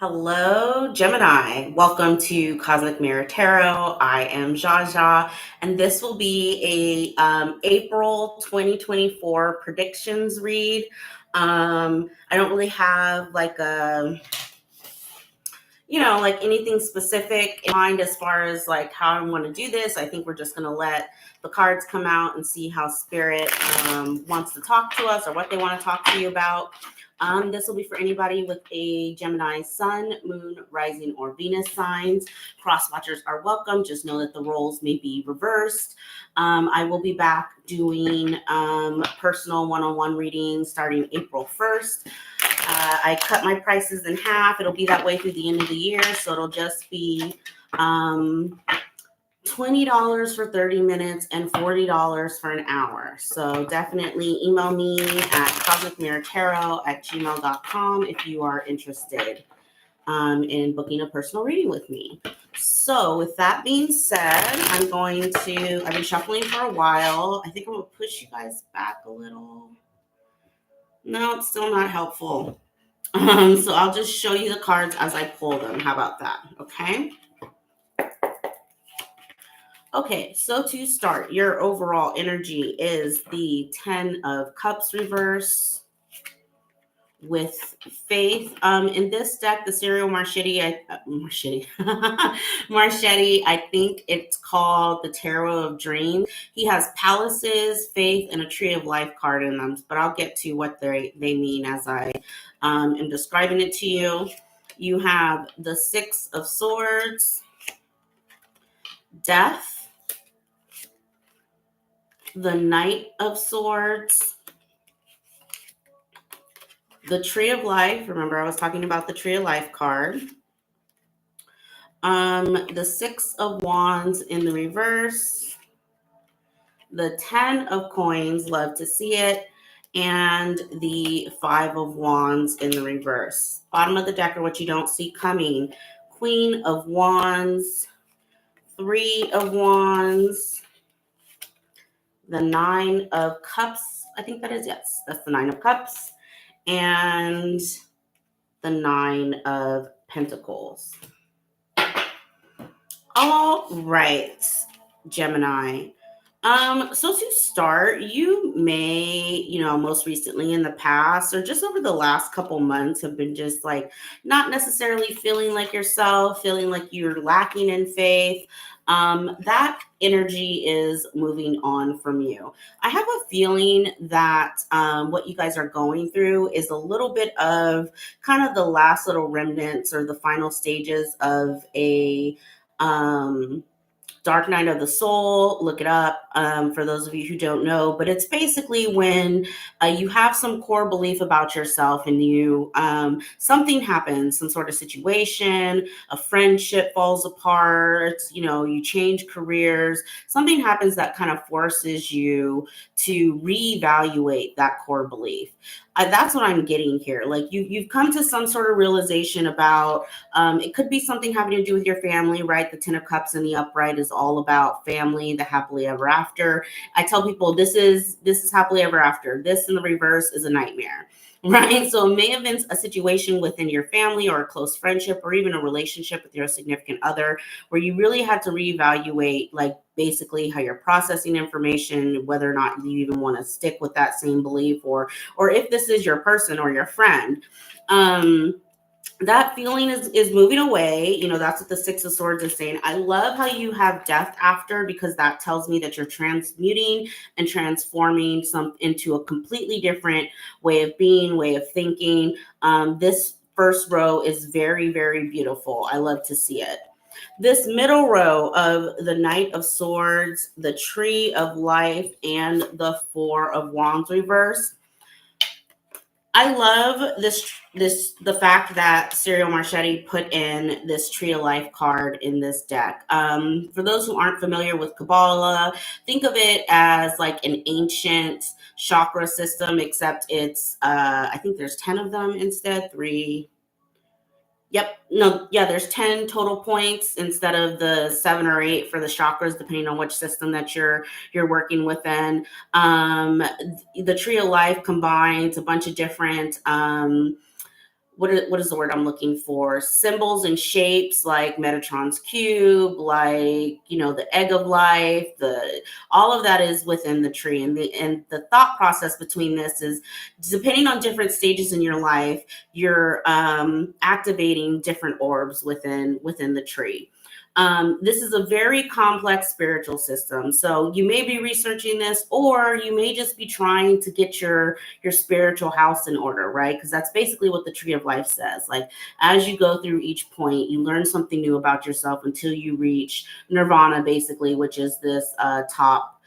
Hello, Gemini. Welcome to Cosmic Mirror Tarot. I am Jaja, and this will be a April 2024 predictions read. I don't really have like anything specific in mind as far as like how I want to do this. I think we're just going to let the cards come out and see how Spirit wants to talk to us or what they want to talk to you about. This will be for anybody with a Gemini sun, moon, rising, or Venus signs. Cross watchers are welcome. Just know that the roles may be reversed. I will be back doing personal one-on-one readings starting April 1st. I cut my prices in half. It'll be that way through the end of the year. So it'll just be $20 for 30 minutes and $40 for an hour. So definitely email me at cosmicmirrortarot@gmail.com if you are interested in booking a personal reading with me. So with that being said, I've been shuffling for a while. I think I'm going to push you guys back a little. No, it's still not helpful. So I'll just show you the cards as I pull them. How about that? Okay. Okay, so to start, your overall energy is the 10 of Cups reverse with Faith. In this deck, the serial Marchetti, Marchetti, I think it's called the Tarot of Dreams. He has Palaces, Faith, and a Tree of Life card in them, but I'll get to what they mean as I am describing it to you. You have the Six of Swords, Death, the Knight of Swords, the Tree of Life. Remember, I was talking about the Tree of Life card. The Six of Wands in the reverse, the 10 of Coins, love to see it, and the 5 of Wands in the reverse. Bottom of the deck are what you don't see coming. Queen of Wands, 3 of Wands, the 9 of Cups. I think that is, yes, that's the 9 of Cups, and the 9 of Pentacles. All right, Gemini. So to start, you may, most recently in the past or just over the last couple months have been just like not necessarily feeling like yourself, feeling like you're lacking in faith. That energy is moving on from you. I have a feeling that what you guys are going through is a little bit of kind of the last little remnants or the final stages of a Dark Night of the Soul. Look it up for those of you who don't know. But it's basically when you have some core belief about yourself and you something happens, some sort of situation, a friendship falls apart, you change careers, something happens that kind of forces you to reevaluate that core belief. That's what I'm getting here. Like you've come to some sort of realization about it could be something having to do with your family, right? The 10 of Cups in the upright is all about family, the happily ever after. I tell people this is happily ever after. This in the reverse is a nightmare, right? So it may have been a situation within your family or a close friendship or even a relationship with your significant other where you really had to reevaluate, like basically how you're processing information, whether or not you even want to stick with that same belief or if this is your person or your friend. That feeling is moving away. That's what the Six of Swords is saying. I love how you have death after, because that tells me that you're transmuting and transforming into a completely different way of being, way of thinking. This first row is very, very beautiful. I love to see it. This middle row of the Knight of Swords, the Tree of Life, and the Four of Wands reverse. I love the fact that Serial Marchetti put in this Tree of Life card in this deck. For those who aren't familiar with Kabbalah, think of it as like an ancient chakra system, except it's I think there's 10 of them instead. 3. Yep. No, yeah, there's 10 total points instead of the 7 or 8 for the chakras, depending on which system that you're working within. The Tree of Life combines a bunch of different what is the word I'm looking for? Symbols and shapes like Metatron's cube, like, you know, the egg of life, all of that is within the tree. And the thought process between this is, depending on different stages in your life, you're activating different orbs within the tree. This is a very complex spiritual system. So you may be researching this, or you may just be trying to get your spiritual house in order, right? Because that's basically what the tree of life says. Like, as you go through each point, you learn something new about yourself until you reach nirvana, basically, which is this top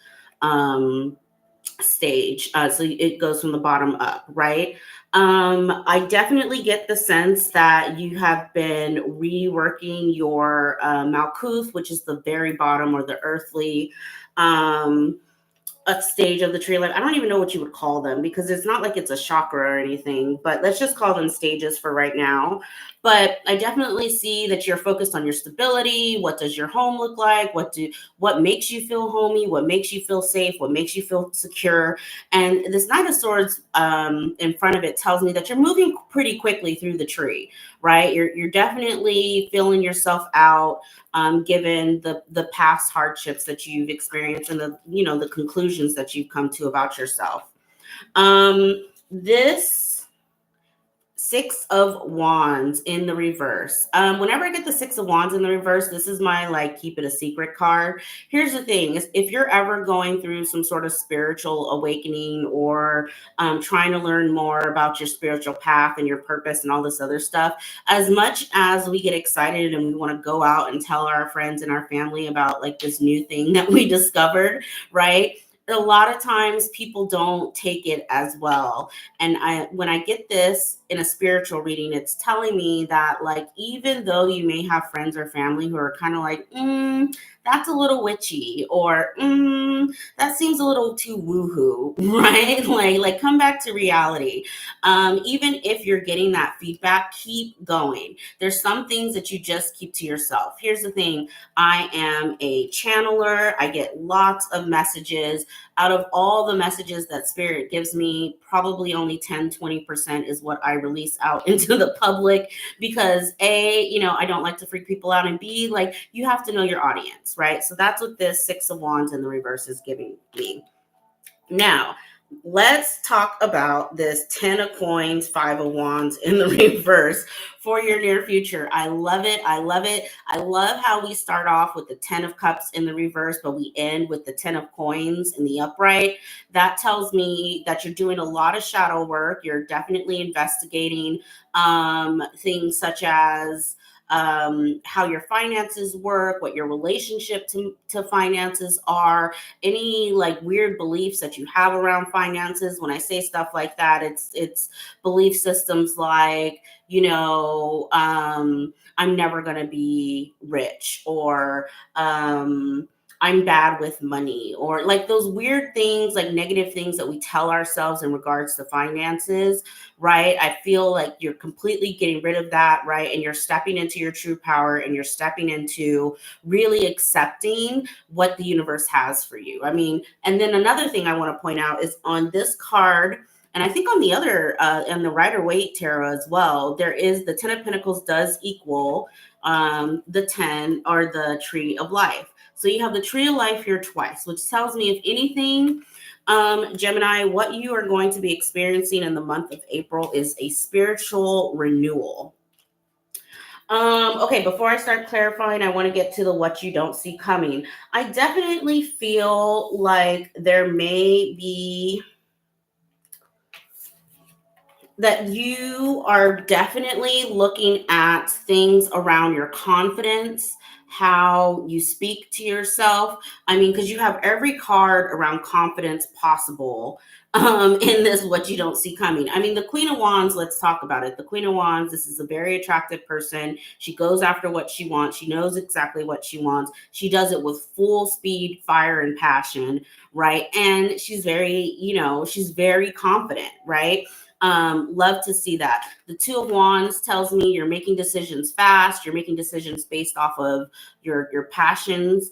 stage. So it goes from the bottom up, right? I definitely get the sense that you have been reworking your Malkuth, which is the very bottom, or the earthly a stage of the tree. Like, I don't even know what you would call them, because it's not like it's a chakra or anything, but let's just call them stages for right now. But I definitely see that you're focused on your stability. What does your home look like? What makes you feel homey? What makes you feel safe? What makes you feel secure? And this Knight of Swords in front of it tells me that you're moving pretty quickly through the tree, right? You're definitely feeling yourself out, given the past hardships that you've experienced, and the conclusions that you've come to about yourself. This Six of Wands in the reverse. Whenever I get the Six of Wands in the reverse, this is my like keep it a secret card. Here's the thing: is if you're ever going through some sort of spiritual awakening, or trying to learn more about your spiritual path and your purpose and all this other stuff, as much as we get excited and we want to go out and tell our friends and our family about like this new thing that we discovered, right? A lot of times people don't take it as well. And when I get this in a spiritual reading, it's telling me that, like, even though you may have friends or family who are kind of like, that's a little witchy, or that seems a little too woohoo, right? Like come back to reality. Even if you're getting that feedback, keep going. There's some things that you just keep to yourself. Here's the thing: I am a channeler. I get lots of messages. Out of all the messages that Spirit gives me, probably only 10-20% is what I release out into the public, because A, I don't like to freak people out, and B, like, you have to know your audience, right? So that's what this Six of Wands in the reverse is giving me. Now, let's talk about this 10 of Coins, 5 of Wands in the reverse for your near future. I love it. I love it. I love how we start off with the 10 of Cups in the reverse, but we end with the 10 of Coins in the upright. That tells me that you're doing a lot of shadow work. You're definitely investigating things such as how your finances work, what your relationship to finances are, any like weird beliefs that you have around finances. When I say stuff like that, it's belief systems like, I'm never going to be rich, or I'm bad with money, or like those weird things, like negative things that we tell ourselves in regards to finances, right? I feel like you're completely getting rid of that, right? And you're stepping into your true power, and you're stepping into really accepting what the universe has for you. I mean, and then another thing I want to point out is on this card, and I think on the other, in the Rider-Waite Tarot as well, there is the 10 of Pentacles does equal the 10, or the Tree of Life. So you have the Tree of Life here twice, which tells me, if anything, Gemini, what you are going to be experiencing in the month of April is a spiritual renewal. Okay, before I start clarifying, I want to get to the what you don't see coming. I definitely feel like there may be that you are definitely looking at things around your confidence, how you speak to yourself. I mean, because you have every card around confidence possible in this what you don't see coming. I mean, the Queen of Wands, let's talk about it. The Queen of Wands, this is a very attractive person. She goes after what she wants. She knows exactly what she wants. She does it with full speed, fire, and passion, right? And she's very, she's very confident, right? Love to see that. The Two of Wands tells me you're making decisions fast. You're making decisions based off of your passions.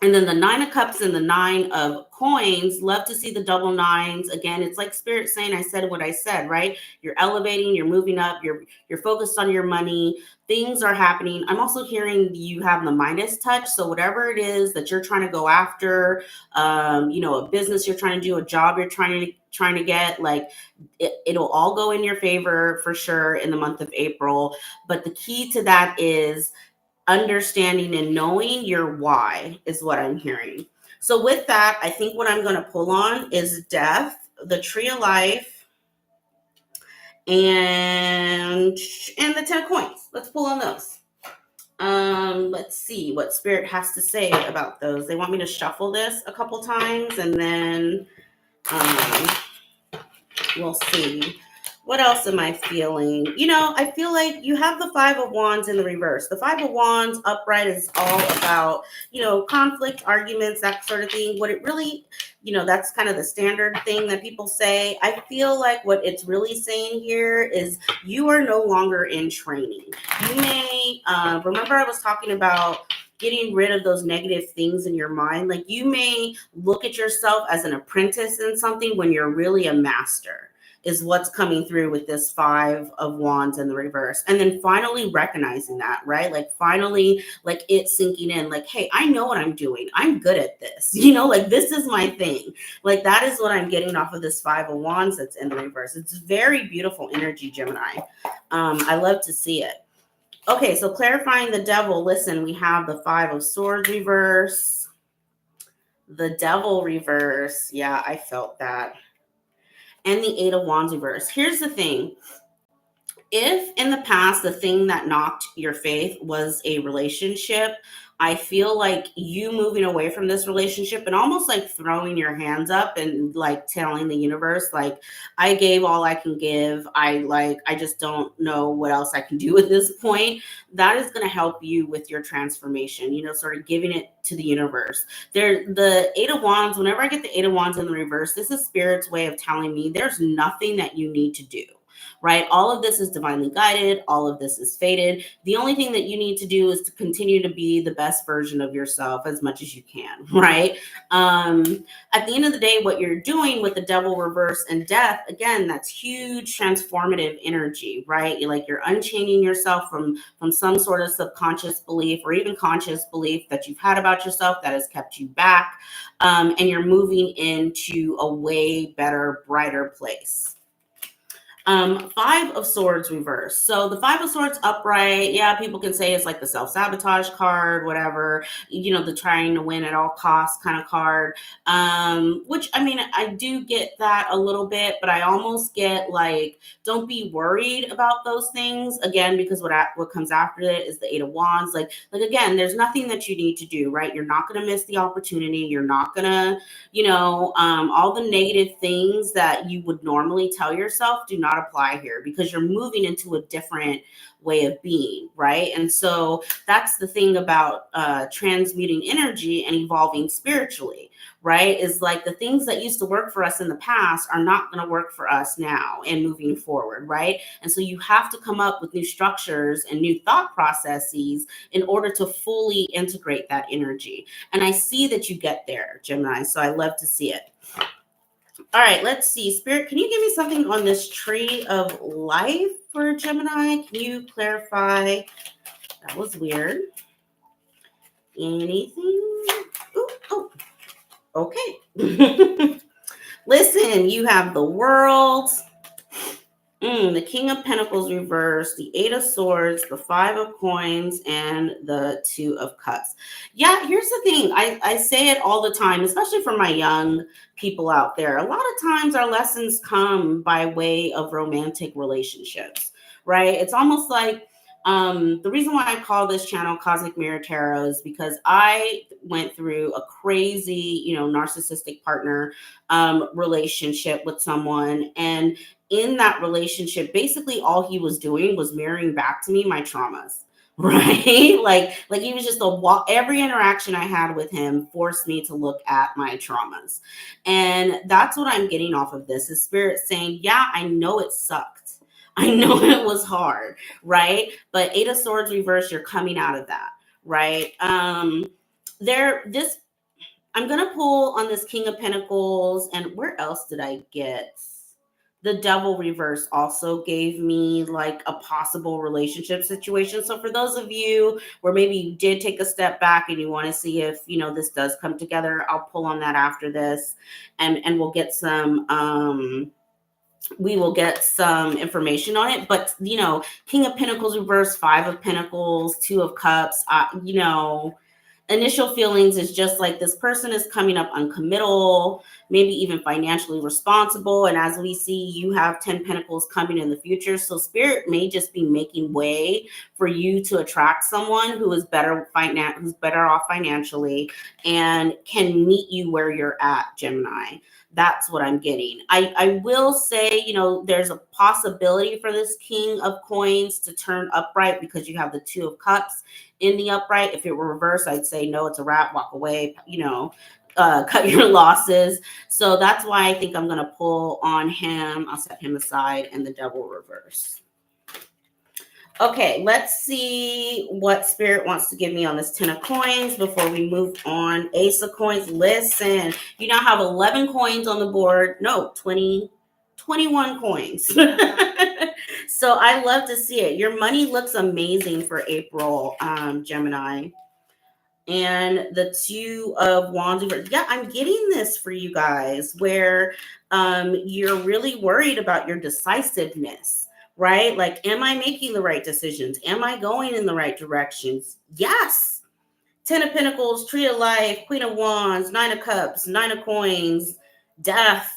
And then the Nine of Cups and the Nine of Coins, love to see the double nines. Again, it's like Spirit saying, I said what I said, right? You're elevating, you're moving up, you're focused on your money. Things are happening. I'm also hearing you have the Midas touch. So whatever it is that you're trying to go after, a business you're trying to do, a job you're trying to get, like it'll all go in your favor for sure in the month of April. But the key to that is understanding and knowing your why is what I'm hearing. So with that, I think what I'm going to pull on is death, the tree of life, and the 10 coins. Let's pull on those. Let's see what spirit has to say about those. They want me to shuffle this a couple times and then um we'll see. What else am I feeling? I feel like you have the Five of Wands in the reverse. The Five of Wands upright is all about, conflict, arguments, that sort of thing. What it really, that's kind of the standard thing that people say. I feel like what it's really saying here is you are no longer in training. You may, remember I was talking about getting rid of those negative things in your mind. Like you may look at yourself as an apprentice in something when you're really a master, is what's coming through with this Five of Wands in the reverse. And then finally recognizing that, right? Like finally, like it sinking in, like, hey, I know what I'm doing. I'm good at this. Like this is my thing. Like that is what I'm getting off of this Five of Wands that's in the reverse. It's very beautiful energy, Gemini. I love to see it. Okay, so clarifying the devil. Listen, we have the Five of Swords reverse, the devil reverse. Yeah, I felt that. And the Eight of Wands reverse. Here's the thing. If in the past the thing that knocked your faith was a relationship, I feel like you moving away from this relationship and almost like throwing your hands up and like telling the universe, like, I gave all I can give. I just don't know what else I can do at this point. That is going to help you with your transformation, sort of giving it to the universe. The Eight of Wands, whenever I get the Eight of Wands in the reverse, this is Spirit's way of telling me there's nothing that you need to do. Right? All of this is divinely guided. All of this is fated. The only thing that you need to do is to continue to be the best version of yourself as much as you can, right? At the end of the day, what you're doing with the devil reverse and death, again, that's huge transformative energy, right? You're unchaining yourself from some sort of subconscious belief or even conscious belief that you've had about yourself that has kept you back. And you're moving into a way better, brighter place. Five of Swords reverse. So the Five of Swords upright, yeah, people can say it's like the self-sabotage card, whatever, the trying to win at all costs kind of card. Which, I mean, I do get that a little bit, but I almost get like, don't be worried about those things. Again, because what comes after it is the Eight of Wands. Like again, there's nothing that you need to do, right? You're not going to miss the opportunity. You're not going to, all the negative things that you would normally tell yourself do not apply here because you're moving into a different way of being, right? And so that's the thing about transmuting energy and evolving spiritually, right? Is like the things that used to work for us in the past are not going to work for us now and moving forward, right? And so you have to come up with new structures and new thought processes in order to fully integrate that energy. And I see that you get there, Gemini, so I love to see it. All right, let's see. Spirit, can you give me something on this tree of life for Gemini? Can you clarify? That was weird. Anything? Ooh, oh, okay. Listen, you have the World, the King of Pentacles reversed, the Eight of Swords, the Five of Coins, and the Two of Cups. Yeah, here's the thing. I say it all the time, especially for my young people out there. A lot of times our lessons come by way of romantic relationships, right? It's almost like the reason why I call this channel Cosmic Mirror Tarot is because I went through a crazy, narcissistic partner relationship with someone. And in that relationship, basically all he was doing was mirroring back to me my traumas. Right? like he was just every interaction I had with him forced me to look at my traumas. And that's what I'm getting off of this is Spirit saying, yeah, I know it sucked. I know it was hard, right? But Eight of Swords reverse, you're coming out of that, right? This I'm going to pull on this King of Pentacles. And where else did I get? The Devil reverse also gave me like a possible relationship situation. So for those of you where maybe you did take a step back and you want to see if, this does come together, I'll pull on that after this, and we'll get some information on it. But King of Pentacles reverse, Five of Pentacles, Two of Cups, initial feelings is just like this person is coming up uncommittal, maybe even financially responsible. And as we see, you have 10 Pentacles coming in the future. So Spirit may just be making way for you to attract someone who is who's better off financially and can meet you where you're at, Gemini. That's what I'm getting. I will say, there's a possibility for this King of Coins to turn upright because you have the Two of Cups in the upright. If it were reversed, I'd say, no, it's a wrap, walk away, cut your losses. So that's why I think I'm going to pull on him. I'll set him aside, and the Devil reverse. Okay, let's see what Spirit wants to give me on this 10 of coins before we move on. Ace of coins. Listen, you now have 11 coins on the board. No, 21 coins. So I love to see it. Your money looks amazing for April, Gemini. And the Two of Wands. Yeah, I'm getting this for you guys where you're really worried about your decisiveness. Right? Like, am I making the right decisions? Am I going in the right directions? Yes. 10 of Pentacles, Tree of Life, Queen of Wands, Nine of Cups, Nine of Coins, Death.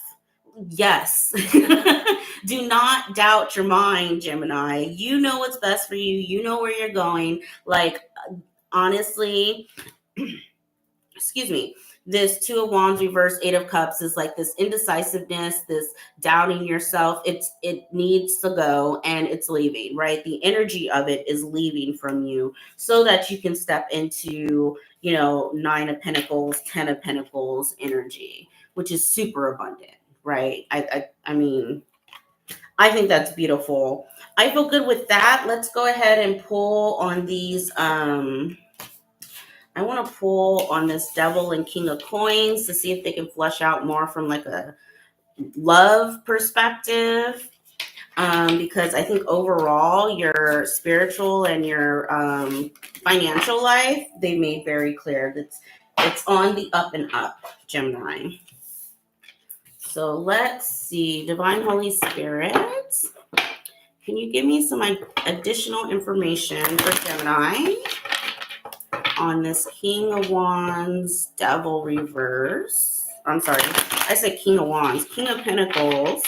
Yes. Do not doubt your mind, Gemini. You know what's best for you. You know where you're going. Like, honestly, excuse me, this Two of Wands reverse, Eight of Cups is like this indecisiveness, this doubting yourself. It needs to go, and it's leaving, right? The energy of it is leaving from you so that you can step into, Nine of Pentacles, 10 of Pentacles energy, which is super abundant, right? I mean, I think that's beautiful. I feel good with that. Let's go ahead and pull on these I want to pull on this Devil and King of Coins to see if they can flesh out more from like a love perspective. Because I think overall your spiritual and your financial life, they made very clear that it's on the up and up, Gemini. So let's see, Divine Holy Spirit, can you give me some additional information for Gemini on this King of Wands, Devil reverse? I'm sorry, I said King of Wands. King of Pentacles,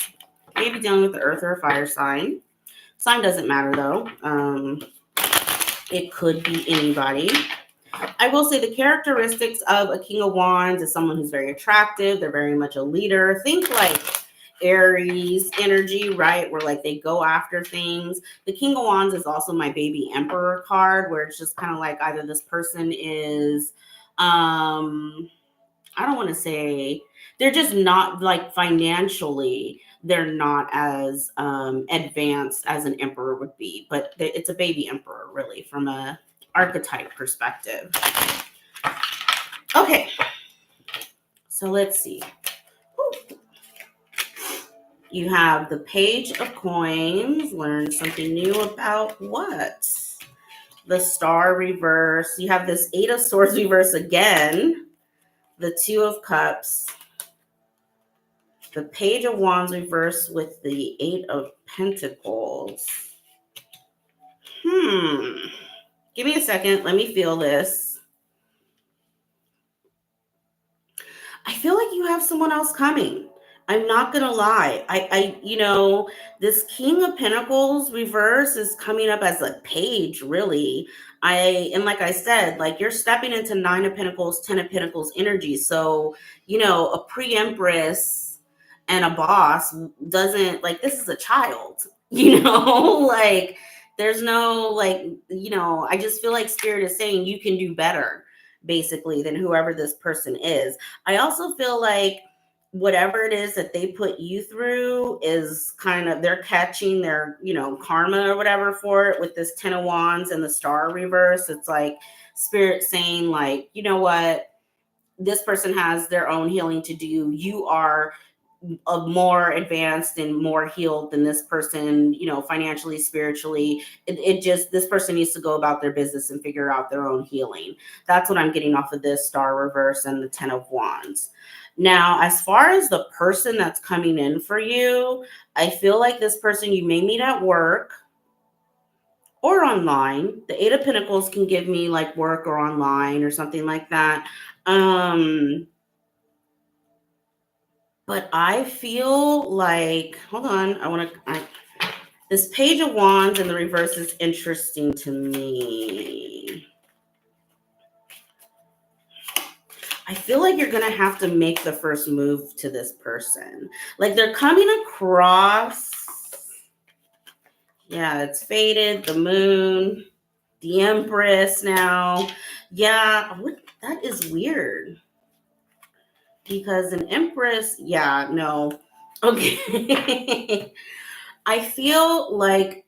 maybe dealing with the earth or a fire sign. Sign doesn't matter though. It could be anybody. I will say the characteristics of a King of Wands is someone who's very attractive. They're very much a leader. Think like Aries energy, right? Where like they go after things. The King of Wands is also my baby Emperor card, where it's just kind of like either this person is, I don't want to say, they're just not like financially, they're not as advanced as an emperor would be, but it's a baby emperor really from a archetype perspective. Okay, so let's see. You have the Page of Coins. Learn something new about what? The Star reverse. You have this Eight of Swords reverse again. The Two of Cups. The Page of Wands reverse with the Eight of Pentacles. Give me a second. Let me feel this. I feel like you have someone else coming. I'm not going to lie. This King of Pentacles reverse is coming up as a page, really. And like I said, like you're stepping into Nine of Pentacles, 10 of Pentacles energy. So, a pre-empress and a boss doesn't, like, this is a child, like there's no, like, I just feel like Spirit is saying you can do better, basically, than whoever this person is. I also feel like whatever it is that they put you through is kind of, they're catching their, karma or whatever for it with this 10 of Wands and the Star reverse. It's like Spirit saying, like, you know what? this person has their own healing to do. You are more advanced and more healed than this person, financially, spiritually. It just, this person needs to go about their business and figure out their own healing. That's what I'm getting off of this Star reverse and the 10 of Wands. Now, as far as the person that's coming in for you, I feel like this person you may meet at work or online. The 8 of Pentacles can give me like work or online or something like that. But I feel like, hold on, this Page of Wands in the reverse is interesting to me. I feel like you're going to have to make the first move to this person. Like they're coming across. Yeah, it's faded. The moon, the Empress now. Yeah, that is weird. Because an Empress, yeah, no. Okay. I feel like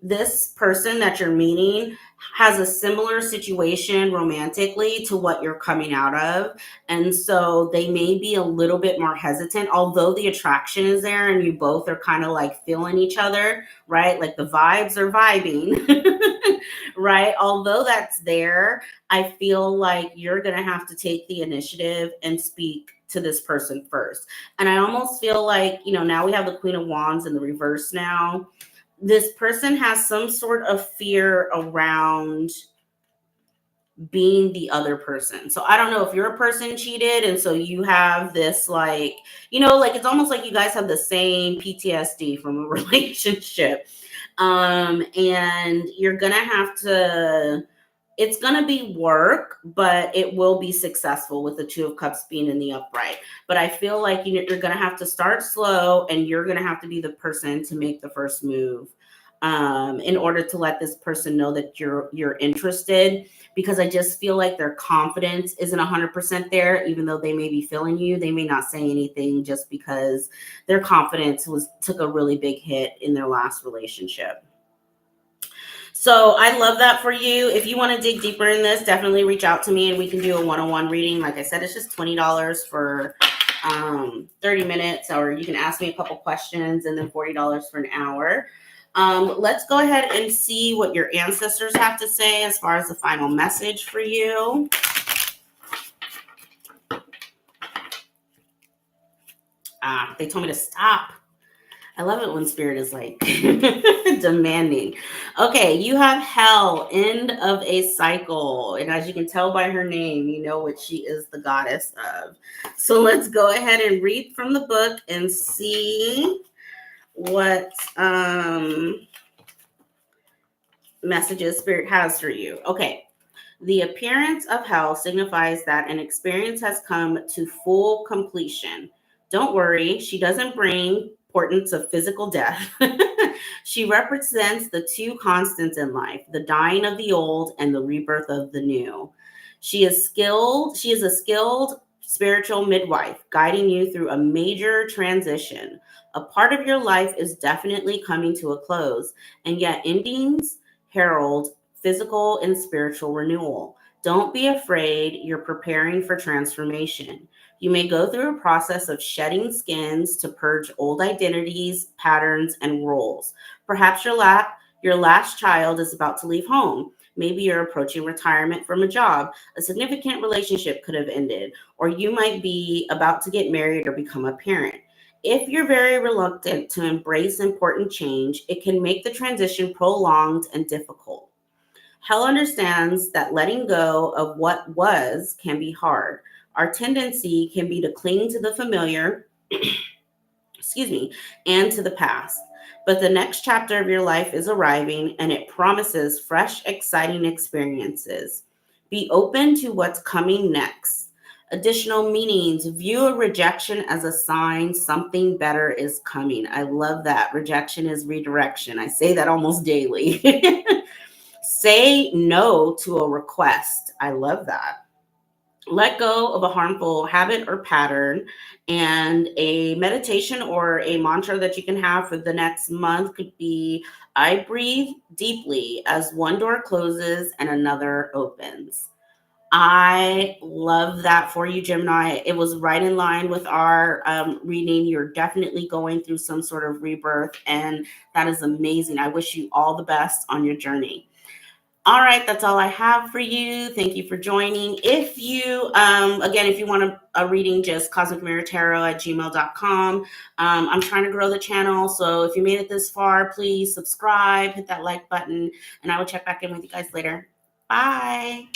this person that you're meeting has a similar situation romantically to what you're coming out of. And so they may be a little bit more hesitant, although the attraction is there and you both are kind of like feeling each other, right? Like the vibes are vibing, right? Although that's there, I feel like you're going to have to take the initiative and speak to this person first. And I almost feel like, now we have the Queen of Wands in the reverse now. This person has some sort of fear around being the other person. So I don't know if your person cheated and so you have this like, like it's almost like you guys have the same PTSD from a relationship. And you're going to have to, it's going to be work, but it will be successful with the 2 of Cups being in the upright. But I feel like you're going to have to start slow and you're going to have to be the person to make the first move in order to let this person know that you're interested, because I just feel like their confidence isn't 100% there. Even though they may be feeling you, they may not say anything just because their confidence took a really big hit in their last relationship. So I love that for you. If you want to dig deeper in this, definitely reach out to me and we can do a one-on-one reading. Like I said, it's just $20 for 30 minutes, or you can ask me a couple questions and then $40 for an hour. Let's go ahead and see what your ancestors have to say as far as the final message for you. They told me to stop. I love it when spirit is like demanding. Okay, you have Hell, end of a cycle. And as you can tell by her name, you know what she is the goddess of. So let's go ahead and read from the book and see what messages spirit has for you. Okay. The appearance of hell signifies that an experience has come to full completion. Don't worry, she doesn't bring importance of physical death. She represents the 2 constants in life, the dying of the old and the rebirth of the new. She is a skilled spiritual midwife, guiding you through a major transition. A part of your life is definitely coming to a close, and yet endings herald physical and spiritual renewal. Don't be afraid, you're preparing for transformation. You may go through a process of shedding skins to purge old identities, patterns, and roles. Perhaps your last child is about to leave home. Maybe you're approaching retirement from a job. A significant relationship could have ended, or you might be about to get married or become a parent. If you're very reluctant to embrace important change, it can make the transition prolonged and difficult. Hell understands that letting go of what was can be hard. Our tendency can be to cling to the familiar, and to the past. But the next chapter of your life is arriving and it promises fresh, exciting experiences. Be open to what's coming next. Additional meanings: view a rejection as a sign something better is coming. I love that. Rejection is redirection. I say that almost daily. Say no to a request. I love that. Let go of a harmful habit or pattern. And a meditation or a mantra that you can have for the next month could be, I breathe deeply as one door closes and another opens. I love that for you, Gemini. It was right in line with our reading. You're definitely going through some sort of rebirth, and that is amazing. I wish you all the best on your journey. All right, that's all I have for you. Thank you for joining. If you, again, if you want a reading, just cosmicmirrortarot@gmail.com. I'm trying to grow the channel, so if you made it this far, please subscribe, hit that like button, and I will check back in with you guys later. Bye.